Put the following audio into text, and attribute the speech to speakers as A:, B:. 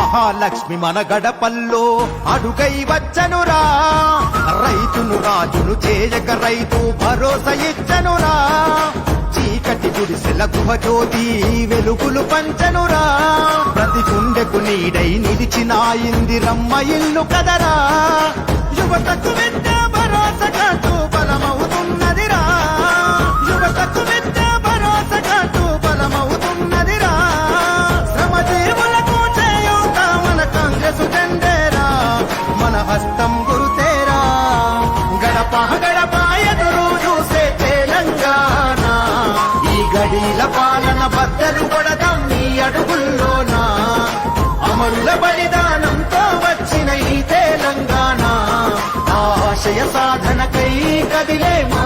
A: మహాలక్ష్మి మన గడపల్లో అడుగై వచ్చనురా, రైతును రాజును చేయక రైతు భరోసా ఇచ్చనురా, చీకటి గుడిసెల గుహజ్యోతి వెలుగులు పంచనురా, ప్రతి గుండెకు నీడై నిలిచిన ఇందిరమ్మ ఇల్లు కదరా, యువతకు విద్యా భరోసా కాటు బలమవుతున్నదిరా, యువతకు విద్యా భరోసా కాటు బలమవుతున్నదిరా, శ్రమజీవులకు చేయూత మన కాంగ్రెస్ జెండేరా, మన హస్తం గురుతేరా, గడప గడప ఎదురు చూసే తెలంగాణ, ఈ గడీల పాలన బద్దలు కొడదాం నీ అడుగుల్లోనా, అమరుల బలిదానంతో వచ్చిన ఈ తెలంగాణ ఆశయ సాధనకై కదిలే మా